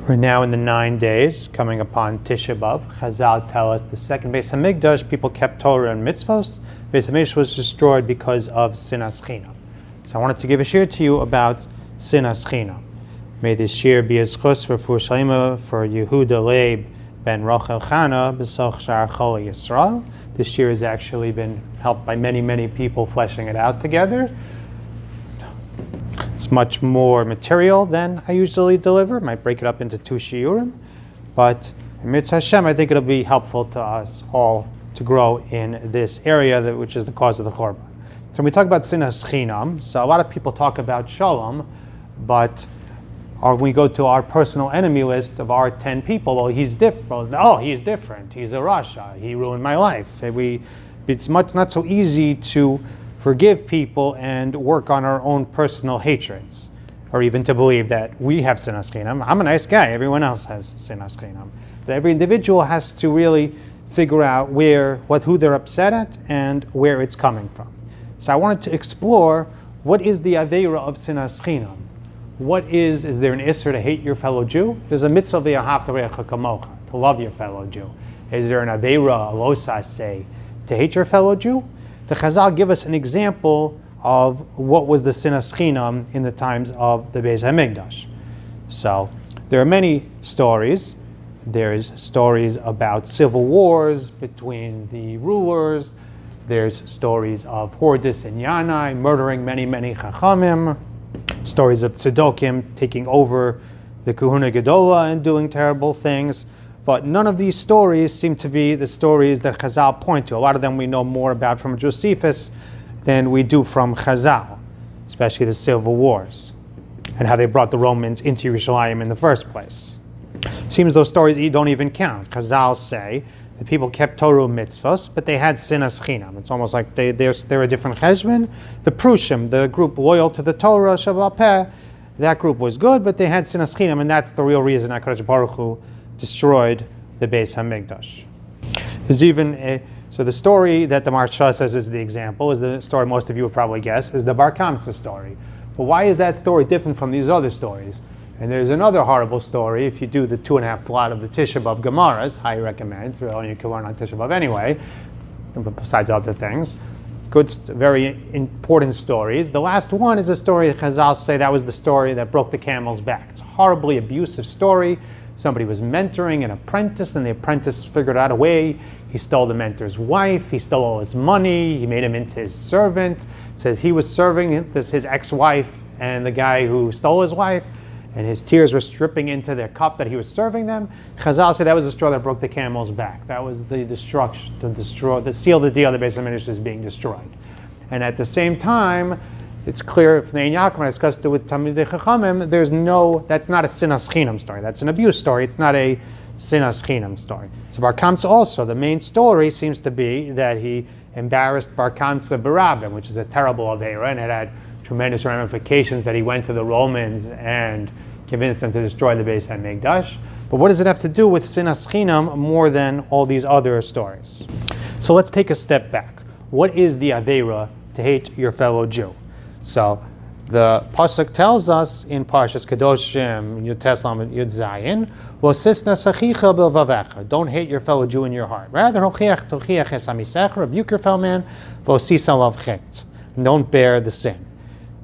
We're now in the 9 days coming upon Tisha B'Av. Chazal tell us the second Beis Hamikdash, people kept Torah and mitzvos. Beis Hamikdash was destroyed because of Sinas Chinam. So I wanted to give a shir to you about Sinas Chinam. May this shir be a zchus for Shalima, for Yehuda Leib ben Rochel Chana, b'soch Shar Chol Yisrael. This shir has actually been helped by many people fleshing it out together. It's much more material than I usually deliver. Might break it up into 2 shiurim, but Mitzvah Hashem, I think it'll be helpful to us all to grow in this area, which is the cause of the Korban. So when we talk about Sinas Chinam, so a lot of people talk about Shalom, but when we go to our personal enemy list of our 10 people, well, he's different. Oh, he's different. He's a Rasha. He ruined my life. It's not so easy to forgive people and work on our own personal hatreds, or even to believe that we have Sinas Chinam. I'm a nice guy, everyone else has Sinas Chinam. But every individual has to really figure out who they're upset at and where it's coming from. So I wanted to explore, what is the aveira of Sinas Chinam? Is there an isser to hate your fellow Jew? There's a mitzvah v'yahavta re'echa kamocha, to love your fellow Jew. Is there an aveira, a losas say, to hate your fellow Jew? The Chazal give us an example of what was the Sinas Chinam in the times of the Beis Hamikdash. So there are many stories. There's stories about civil wars between the rulers. There's stories of Hordis and Yanai murdering many Chachamim. Stories of Tzedokim taking over the Kahuna Gedola and doing terrible things. But none of these stories seem to be the stories that Chazal point to. A lot of them we know more about from Josephus than we do from Chazal, especially the civil wars and how they brought the Romans into Yerushalayim in the first place. Seems those stories don't even count. Chazal say the people kept Torah mitzvahs, but they had Sinas Chinam. It's almost like they're a different cheshbon. The Prushim, the group loyal to the Torah, Shabbat Peh, that group was good, but they had Sinas Chinam, and that's the real reason HaKadosh Baruch Hu destroyed the Beis Hamikdash. There's even so the story that the Marsha says is the example, is the story most of you would probably guess, is the Bar Kamtza story. But why is that story different from these other stories? And there's another horrible story. If you do the 2.5 plot of the Tisha B'Av Gemaras, highly recommend. Really, you can learn on Tisha B'Av anyway, besides other things. Good, very important stories. The last one is a story that Chazal say that was the story that broke the camel's back. It's a horribly abusive story. Somebody was mentoring an apprentice, and the apprentice figured out a way. He stole the mentor's wife. He stole all his money. He made him into his servant. It says he was serving his ex-wife and the guy who stole his wife, and his tears were dripping into their cup that he was serving them. Chazal said that was the straw that broke the camel's back. That was the destruction, the seal of the deal, the Beis Hamikdash is being destroyed. And at the same time, it's clear if Nein Yaakov, when I discussed it with Talmidei Chachamim, that's not a Sinas Chinam story. That's an abuse story. It's not a Sinas Chinam story. So Bar Kamtza also, the main story seems to be that he embarrassed Bar Kamtza Barabim, which is a terrible aveira, and it had tremendous ramifications that he went to the Romans and convinced them to destroy the Beis Hamikdash. But what does it have to do with Sinas Chinam more than all these other stories? So let's take a step back. What is the aveira to hate your fellow Jew? So the pasuk tells us in Parshas Kedoshim, Yud Teslam, Yud Zayin, "V'osisnas achicha b'levavecha." Don't hate your fellow Jew in your heart. Rather, tochiach es hamisech, rebuke your fellow man, v'osis alav chet. Don't bear the sin.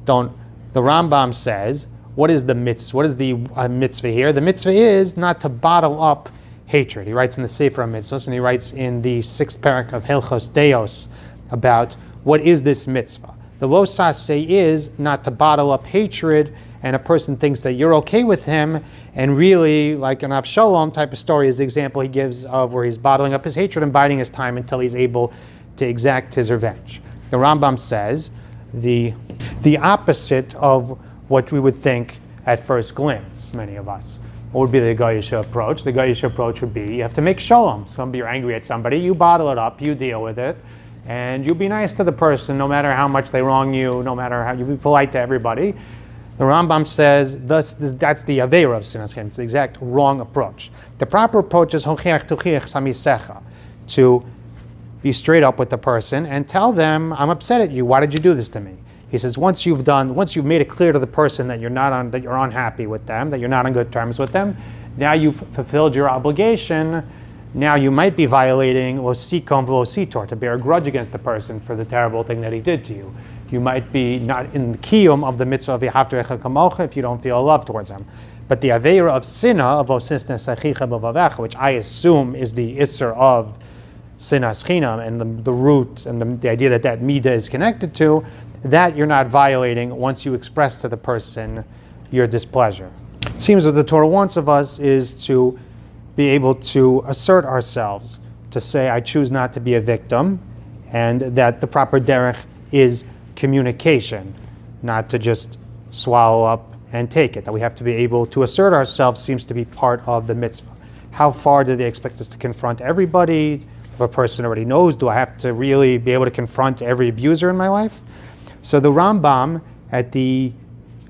The Rambam says, what is the mitzvah? What is the mitzvah here? The mitzvah is not to bottle up hatred. He writes in the Sefer HaMitzvos, and he writes in the 6th parak of Hilchos Deos about what is this mitzvah. The losas say is not to bottle up hatred, and a person thinks that you're okay with him, and really, like an Avshalom type of story is the example he gives of where he's bottling up his hatred and biding his time until he's able to exact his revenge. The Rambam says the opposite of what we would think at first glance, many of us. What would be the Goyish approach? The Goyish approach would be, you have to make shalom. You're angry at somebody, you bottle it up, you deal with it, and you be nice to the person no matter how much they wrong you, no matter how you be polite to everybody. The Rambam says that's the aveira of Sinas Chinam. It's the exact wrong approach. The proper approach is hochiach tochiach samisecha, to be straight up with the person and tell them, I'm upset at you. Why did you do this to me? He says, once you've made it clear to the person that you're unhappy with them, that you're not on good terms with them, now you've fulfilled your obligation. Now you might be violating lo sikom v'lo sitor, to bear a grudge against the person for the terrible thing that he did to you. You might be not in the kiyum of the mitzvah of v'ahavta recha kamocha if you don't feel love towards him. But the aveira of sinna, of lo sisnes achicha b'vavecha, which I assume is the isser of Sinas Chinam, and the root and the idea that midah is connected to, that you're not violating once you express to the person your displeasure. It seems what the Torah wants of us is to be able to assert ourselves, to say, I choose not to be a victim, and that the proper derech is communication, not to just swallow up and take it, that we have to be able to assert ourselves seems to be part of the mitzvah. How far do they expect us to confront everybody? If a person already knows, do I have to really be able to confront every abuser in my life? So the Rambam, at the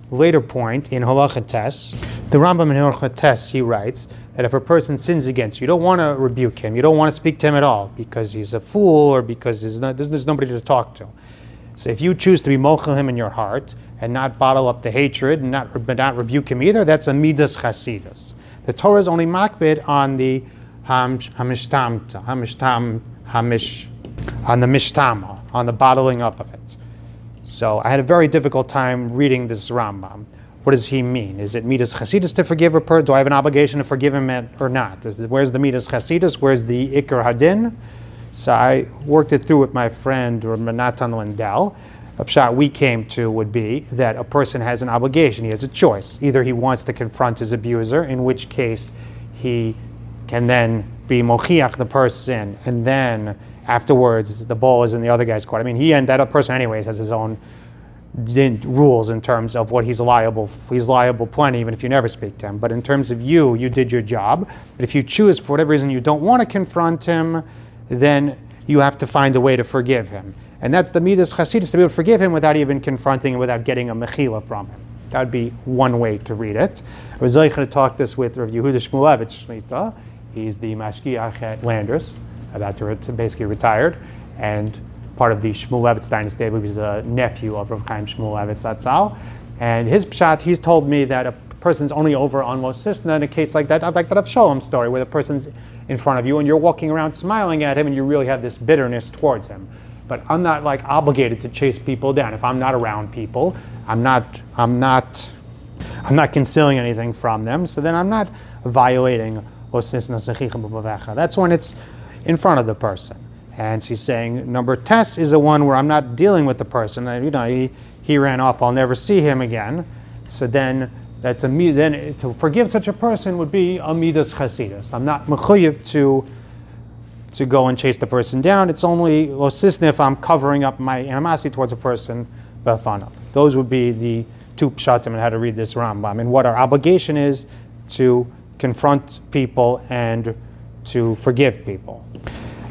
later point in Halacha Tes, the Rambam in Halacha Tes, he writes that if a person sins against you, you don't want to rebuke him, you don't want to speak to him at all because he's a fool or because there's nobody to talk to. So if you choose to be mochel him in your heart and not bottle up the hatred and not rebuke him either, that's a midas chasidus. The Torah is only makbid on the on the mishtama, on the bottling up of it. So I had a very difficult time reading this Rambam. What does he mean? Is it midas chasidus to forgive a person? Do I have an obligation to forgive him or not? Where's the midas chasidus? Where's the ikar hadin? So I worked it through with my friend Rabbi Natan Lindell. A pshat we came to would be that a person has an obligation. He has a choice. Either he wants to confront his abuser, in which case he can then be mochiach the person, and then afterwards the ball is in the other guy's court. I mean, that person anyways has his own rules in terms of what he's liable. He's liable plenty even if you never speak to him. But in terms of you did your job. But if you choose for whatever reason you don't want to confront him, then you have to find a way to forgive him. And that's the midas chasidus, to be able to forgive him without even confronting him, without getting a mechila from him. That would be one way to read it. I was going to talk this with Rabbi Yehuda Shmuelevitz. He's the mashkiach at Landers, about to basically retired, and part of the Shmuelevitz dynasty. He was a nephew of Rav Chaim Shmuelevitz Zatzal. And his pshat, he's told me that a person's only over on Lo Sisna in a case like that, like that Avshalom story, where the person's in front of you and you're walking around smiling at him and you really have this bitterness towards him. But I'm not obligated to chase people down. If I'm not around people, I'm not concealing anything from them, so then I'm not violating Lo Sisna Sechicha B'Vavecha. That's when it's in front of the person. And she's saying number tes is the one where I'm not dealing with the person. He ran off. I'll never see him again. So then then to forgive such a person would be a midas chasidus. I'm not mechuyev to go and chase the person down. It's only lo sisna if I'm covering up my animosity towards a person. B'fanav. Those would be the two pshatim and how to read this Rambam and what our obligation is to confront people and to forgive people.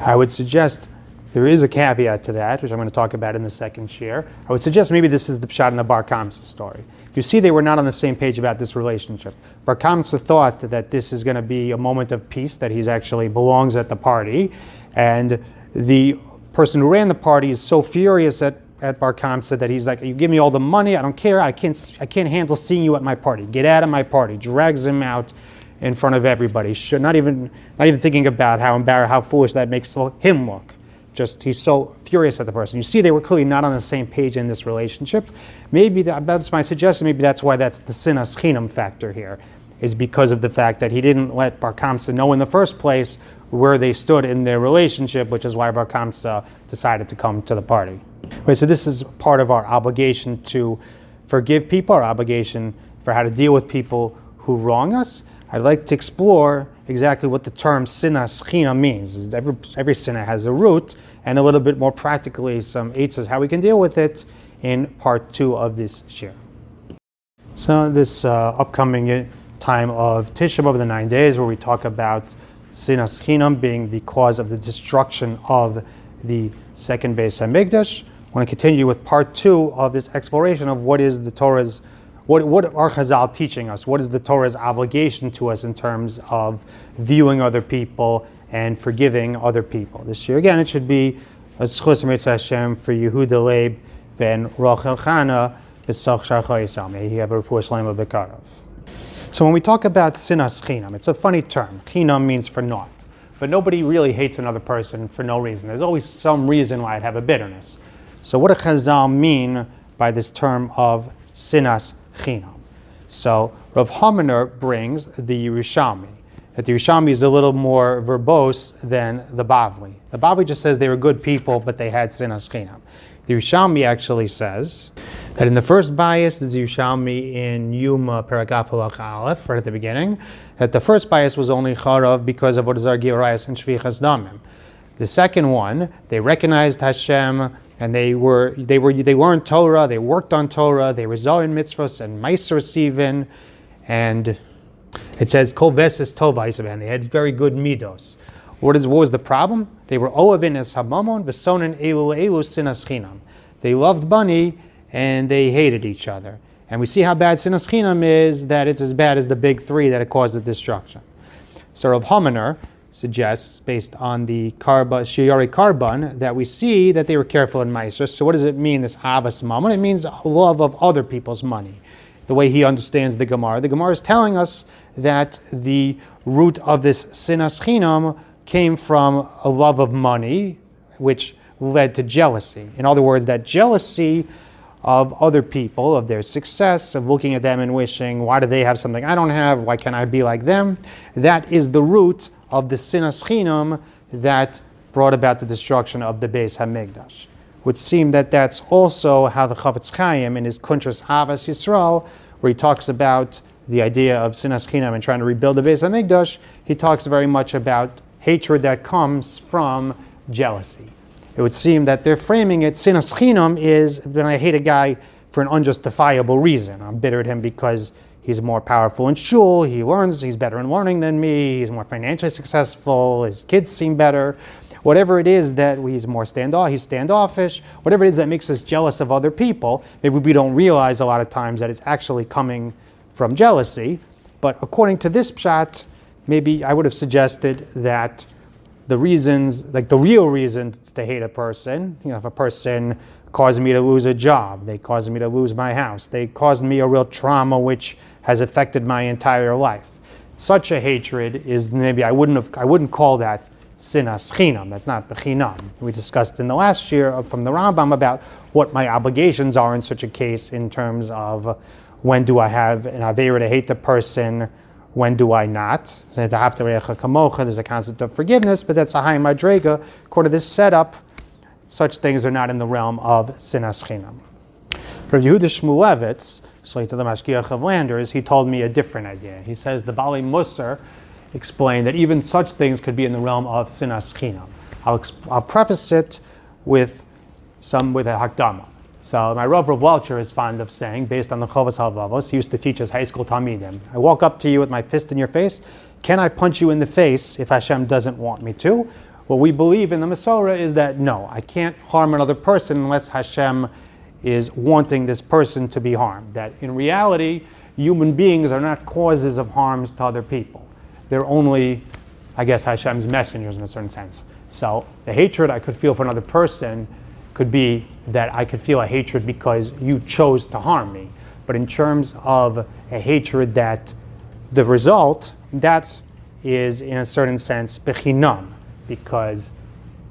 I would suggest there is a caveat to that, which I'm going to talk about in the second share. I would suggest maybe this is the pshat in the Bar Kamtza story. You see, they were not on the same page about this relationship. Bar Kamtza thought that this is going to be a moment of peace, that he actually belongs at the party, and the person who ran the party is so furious at Bar Kamtza that he's like, you give me all the money, I don't care, I can't handle seeing you at my party. Get out of my party. Drags him out in front of everybody. Not even thinking about how foolish that makes him look. Just he's so furious at the person. You see, they were clearly not on the same page in this relationship. Maybe that's my suggestion. Maybe that's why that's the Sinas Chinam factor here, is because of the fact that he didn't let Bar Kamtza know in the first place where they stood in their relationship, which is why Bar Kamtza decided to come to the party. Okay, so this is part of our obligation to forgive people, our obligation for how to deal with people who wrong us. I'd like to explore exactly what the term Sinas Chinam means. Every sinna has a root, and a little bit more practically some eitzes how we can deal with it in part 2 of this shir. So this upcoming time of Tisha over the 9 days, where we talk about Sinas Chinam being the cause of the destruction of the second Beis Hamikdash. I want to continue with part 2 of this exploration of what is the Torah's What are Chazal teaching us? What is the Torah's obligation to us in terms of viewing other people and forgiving other people? This year, again, it should be a Zchus Mitzvah Hashem for Yehuda Leib ben Rachel Chana b'Soch Shachar Yisrael. May he have a refuah shleima b'karav. So when we talk about Sinas Chinam, it's a funny term. Chinam means for naught. But nobody really hates another person for no reason. There's always some reason why I'd have a bitterness. So what do Chazal mean by this term of Sinas Chinam? So Rav Haminer brings the Yerushalmi. That the Yerushalmi is a little more verbose than the Bavli. The Bavli just says they were good people, but they had Sinas Chinam. The Yerushalmi actually says that in the first bias, the Yerushalmi in Yuma Parakaf Aleph, right at the beginning, that the first bias was only Charav because of what is Argi Arayas and Shvichas Damim. The second one, they recognized Hashem, and they learned Torah, they worked on Torah, they were Zohin mitzvahs and Maisros even, and it says Kol Veses Tovais, and they had very good midos. What was the problem? They were Oavin es Hamamon, Vesonin Elu Sinas Chinam. They loved money and they hated each other. And we see how bad Sinas Chinam is, that it's as bad as the big three that it caused the destruction. So Rav Haminer suggests, based on the Shiuri Karban, that we see that they were careful in Meiser. So what does it mean, this Avas Mammon? It means love of other people's money. The way he understands the Gemara is telling us that the root of this Sinas Chinam came from a love of money, which led to jealousy. In other words, that jealousy of other people, of their success, of looking at them and wishing, why do they have something I don't have? Why can't I be like them? That is the root of the Sinas Chinam that brought about the destruction of the Beis Hamikdash. It would seem that that's also how the Chavetz Chaim in his Kuntras Avas Yisrael, where he talks about the idea of Sinas Chinam and trying to rebuild the Beis Hamikdash, he talks very much about hatred that comes from jealousy. It would seem that they're framing it, Sinas Chinam is when I hate a guy for an unjustifiable reason. I'm bitter at him because he's more powerful in shul, he's better in learning than me, he's more financially successful, his kids seem better. Whatever it is that he's standoffish, whatever it is that makes us jealous of other people, maybe we don't realize a lot of times that it's actually coming from jealousy. But according to this pshat, maybe I would have suggested that the reasons, like the real reasons to hate a person, if a person caused me to lose a job, they caused me to lose my house, they caused me a real trauma which has affected my entire life. Such a hatred is maybe I wouldn't call that Sinas Chinam. That's not Bechinam. We discussed in the last year from the Rambam about what my obligations are in such a case in terms of when do I have an Aveira to hate the person, when do I not? There's a concept of forgiveness, but that's a high madrega. According to this setup, such things are not in the realm of Sinas Chinam. Rabbi Yehuda Shmuelevitz, so to the Mashgiach of Landers, he told me a different idea. He says the Bali Musar explained that even such things could be in the realm of Sinas Chinam. I'll preface it with a hakdama. So my Rav Welcher is fond of saying, based on the Chovas HaLevavos, he used to teach his high school Talmidim, I walk up to you with my fist in your face, can I punch you in the face if Hashem doesn't want me to? What we believe in the Masorah is that no, I can't harm another person unless Hashem is wanting this person to be harmed. That in reality, human beings are not causes of harms to other people. They're only, I guess, Hashem's messengers in a certain sense. So the hatred I could feel for another person could be that I could feel a hatred because you chose to harm me. But in terms of a hatred that the result, that is in a certain sense bechinam, because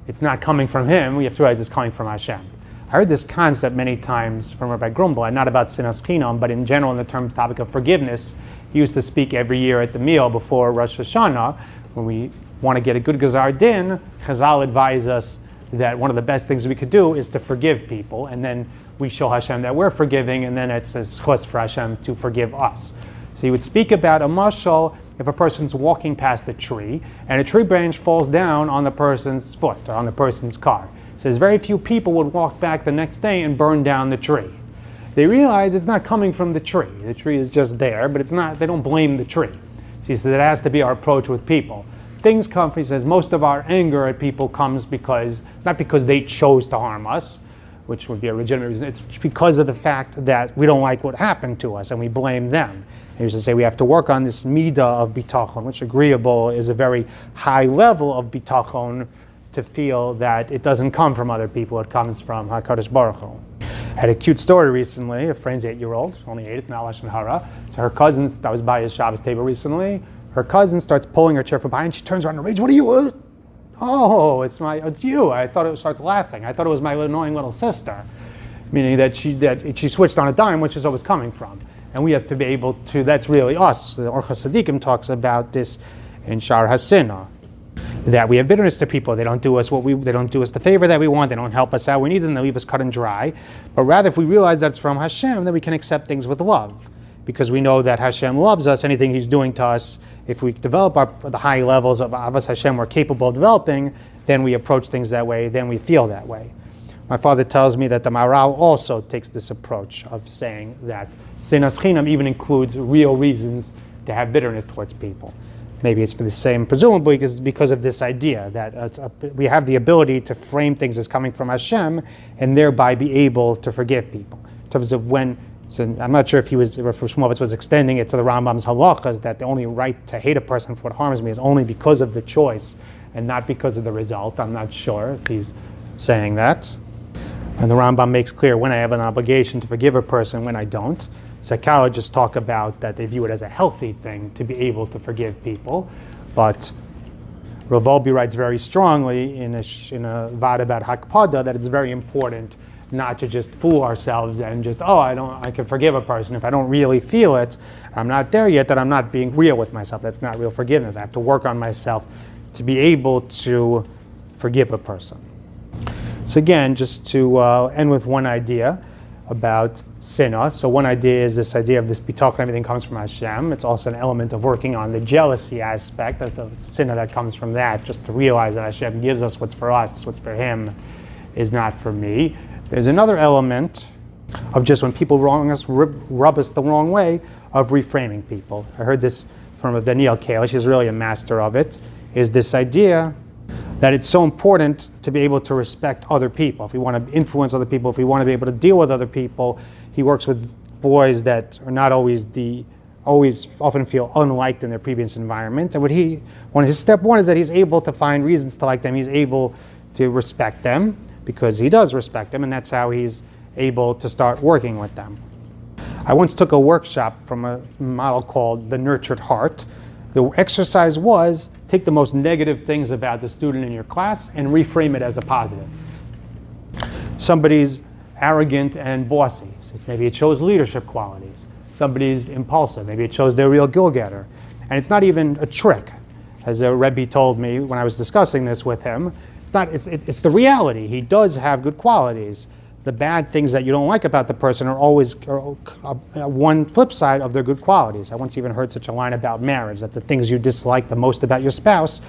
it's not coming from him, we have to realize it's coming from Hashem. I heard this concept many times from Rabbi Grumbel, and not about Sinas Chinam, but in general in the topic of forgiveness. He used to speak every year at the meal before Rosh Hashanah. When we want to get a good Gazar Din, Chazal advised us that one of the best things we could do is to forgive people, and then we show Hashem that we're forgiving, and then it's a schus for Hashem to forgive us. So he would speak about a mashal if a person's walking past a tree, and a tree branch falls down on the person's foot, or on the person's car. He says very few people would walk back the next day and burn down the tree. They realize it's not coming from the tree. The tree is just there, but it's not. They don't blame the tree. So he says it has to be our approach with people. Things come, he says, most of our anger at people comes not because they chose to harm us, which would be a legitimate reason, it's because of the fact that we don't like what happened to us and we blame them. And he used to say we have to work on this midah of bitachon, which agreeable is a very high level of bitachon to feel that it doesn't come from other people, it comes from HaKadosh Baruch Hu. I had a cute story recently. A friend's 8-year-old, only 8, it's not Lashon Hara. So her cousin, I was by his Shabbos table recently, her cousin starts pulling her chair from behind, she turns around in rage, what are you? Oh, it's you. I thought it starts laughing. I thought it was my annoying little sister. Meaning that she switched on a dime, which is always coming from. And we have to be able to, that's really us. The Orchos Tzadikim talks about this in Shar Hasina, that we have bitterness to people. They don't do us they don't do us the favor that we want. They don't help us out. We need them. They leave us cut and dry. But rather, if we realize that's from Hashem, then we can accept things with love, because we know that Hashem loves us. Anything He's doing to us, if we develop the high levels of Avas Hashem we're capable of developing, then we approach things that way. Then we feel that way. My father tells me that the Maor also takes this approach of saying that Sinas Chinam even includes real reasons to have bitterness towards people. Maybe it's for the same, presumably because of this idea that we have the ability to frame things as coming from Hashem and thereby be able to forgive people. In terms of so I'm not sure if Shmuelevitz was extending it to the Rambam's halachas, that the only right to hate a person for what harms me is only because of the choice and not because of the result. I'm not sure if he's saying that. And the Rambam makes clear when I have an obligation to forgive a person, when I don't. Psychologists talk about that they view it as a healthy thing to be able to forgive people. But Rav Wolbe writes very strongly in a Vada about Hakpada that it's very important not to just fool ourselves and just, I can forgive a person. If I don't really feel it, I'm not there yet, that I'm not being real with myself. That's not real forgiveness. I have to work on myself to be able to forgive a person. So again, just to end with one idea about Sinah. So one idea is this idea of this bitachon, everything comes from Hashem. It's also an element of working on the jealousy aspect, that the Sinah that comes from that, just to realize that Hashem gives us what's for us, what's for Him is not for me. There's another element of just when people wrong us, rub us the wrong way, of reframing people. I heard this from Danielle Kalish, she's really a master of it, is this idea that it's so important to be able to respect other people. If we want to influence other people, if we want to be able to deal with other people, he works with boys that are not always often feel unliked in their previous environment. And his step one is that he's able to find reasons to like them. He's able to respect them because he does respect them, and that's how he's able to start working with them. I once took a workshop from a model called The Nurtured Heart. The exercise was, take the most negative things about the student in your class and reframe it as a positive. Somebody's arrogant and bossy. So maybe it shows leadership qualities. Somebody's impulsive. Maybe it shows they're a real go-getter. And it's not even a trick. As a Rebbe told me when I was discussing this with him, it's the reality. He does have good qualities. The bad things that you don't like about the person are always one flip side of their good qualities. I once even heard such a line about marriage, that the things you dislike the most about your spouse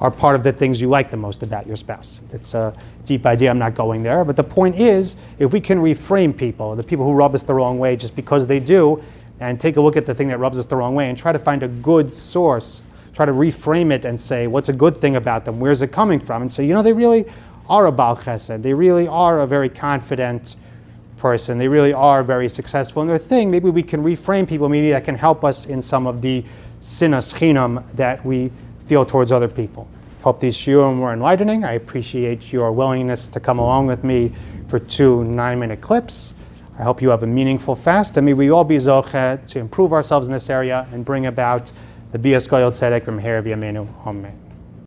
are part of the things you like the most about your spouse. It's a deep idea, I'm not going there. But the point is, if we can reframe people, the people who rub us the wrong way just because they do, and take a look at the thing that rubs us the wrong way and try to find a good source, try to reframe it and say, what's a good thing about them? Where's it coming from? And say, they really are a Baal Chesed. They really are a very confident person. They really are very successful in their thing. Maybe we can reframe people. Maybe that can help us in some of the Sinas Chinam that we feel towards other people. Hope these shiurim were enlightening. I appreciate your willingness to come along with me for 2 9-minute clips. I hope you have a meaningful fast, and may we all be zoche to improve ourselves in this area and bring about the Goel Tzedek Bimheirah Biyameinu. Amen.